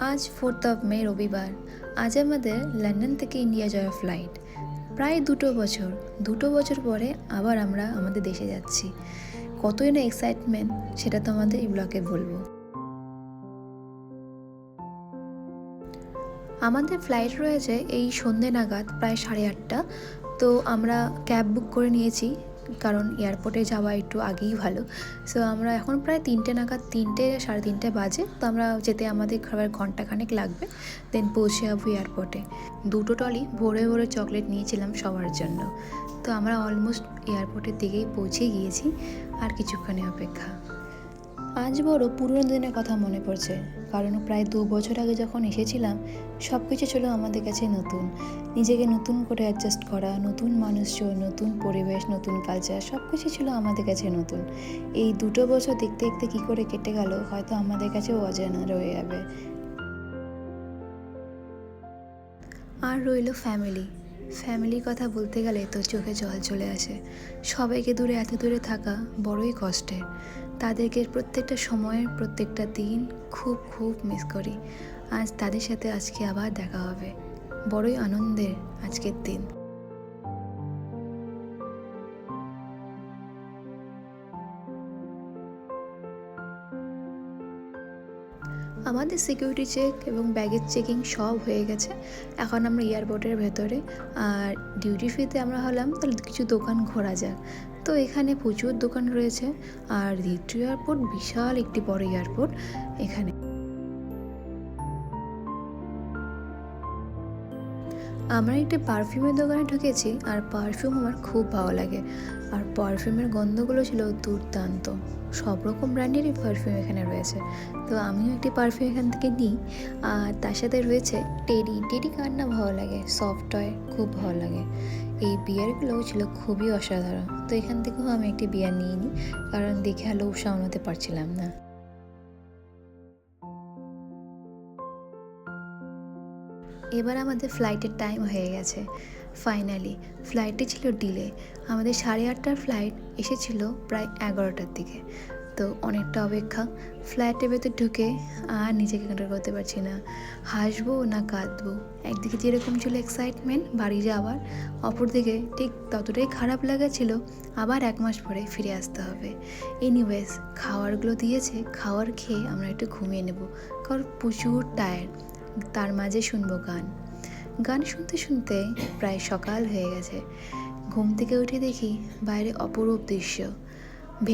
আজ 4 মে রবিবার। আজ আমাদের লন্ডন থেকে ইন্ডিয়া যাওয়ার ফ্লাইট। প্রায় 2 বছর পরে আবার আমরা আমাদের দেশে যাচ্ছি। কতই না এক্সাইটমেন্ট, সেটা তো আমাদের এই ব্লগে বলবো। আমাদের ফ্লাইট রয়েছে এই সন্ধে নাগাদ, প্রায় 8:30। তো আমরা ক্যাব বুক করে নিয়েছি, কারণ এয়ারপোর্টে যাওয়া একটু আগেই ভালো। সো আমরা এখন প্রায় 3টে নাগাদ, 3টে সাড়ে 3টে বাজে। তো আমরা যেতে আমাদের খাবার ঘন্টাখানেক লাগবে, দেন পৌঁছে যাবো এয়ারপোর্টে। 2টো ট্রলি ভরে ভরে চকলেট নিয়েছিলাম সবার জন্য। তো আমরা অলমোস্ট এয়ারপোর্টের দিকেই পৌঁছে গিয়েছি, আর কিছুক্ষণে অপেক্ষা। আজ বড় পুরনো দিনের কথা মনে পড়ছে, কারণ প্রায় 2 বছর আগে যখন এসেছিলাম সব কিছু ছিল আমাদের কাছে নতুন। নিজেকে নতুন করে অ্যাডজাস্ট করা, নতুন মানুষজন, নতুন পরিবেশ, নতুন কালচার, সব কিছু ছিল আমাদের কাছে নতুন। এই 2 বছর দেখতে দেখতে কী করে কেটে গেল হয়তো আমাদের কাছেও অজানা রয়ে যাবে। আর রইল ফ্যামিলির কথা বলতে গেলে তো চোখে জল চলে আসে। সবাইকে দূরে, এত দূরে থাকা বড়ই কষ্টের। তাদেরকে প্রত্যেকটা সময়ের প্রত্যেকটা দিন খুব খুব মিস করি। আজ তাদের সাথে আজকে আবার দেখা হবে। বড়ই আনন্দের আজকের দিন। আমাদের সিকিউরিটি চেক এবং ব্যাগেজ চেকিং সব হয়ে গেছে। এখন আমরা এয়ারপোর্টের ভেতরে, আর ডিউটি ফ্রিতে আমরা হলাম তাহলে কিছু দোকান ঘোরা যাক। তো এখানে প্রচুর দোকান রয়েছে, আর হিথ্রো এয়ারপোর্ট বিশাল একটি বড় এয়ারপোর্ট। এখানে আমরা একটি পারফিউমের দোকানে ঢুকেছি, আর পারফিউম আমার খুব ভালো লাগে। আর পারফিউমের গন্ধগুলো ছিল দুর্দান্ত। সব রকম ব্র্যান্ডেরই পারফিউম এখানে রয়েছে। তো আমিও একটি পারফিউম এখান থেকে নিই। আর তার সাথে রয়েছে টেডি কার না ভালো লাগে, সফট টয় খুব ভালো লাগে। এই বিয়ারগুলোও ছিল খুবই অসাধারণ। তো এখান থেকেও আমি একটি বিয়ার নিয়ে নিই, কারণ দেখে আর লোভ সামলাতে পারছিলাম না। এবার আমাদের ফ্লাইটের টাইম হয়ে গেছে। ফাইনালি ফ্লাইটটি ছিল ডিলে। আমাদের 8:30টার ফ্লাইট এসেছিল প্রায় 11টার দিকে। তো অনেকটা অপেক্ষা। ফ্লাইটের ভেতর ঢুকে আর নিজেকে কন্ট্রোল করতে পারছি না, হাসবো না কাঁদবো। একদিকে যেরকম ছিল এক্সাইটমেন্ট বাড়ি যাওয়ার, অপরদিকে ঠিক ততটাই খারাপ লাগা ছিল আবার 1 মাস পরে ফিরে আসতে হবে। এনিওয়েজ, খাবারগুলো দিয়েছে, খাবার খেয়ে আমরা একটু ঘুমিয়ে নেব, কারণ প্রচুর টায়ার্ড। তার মাঝে শুনবো গান শুনতে শুনতে প্রায় সকাল হয়ে গেছে। ঘুম থেকে উঠে দেখি বাইরে অপরূপ দৃশ্য।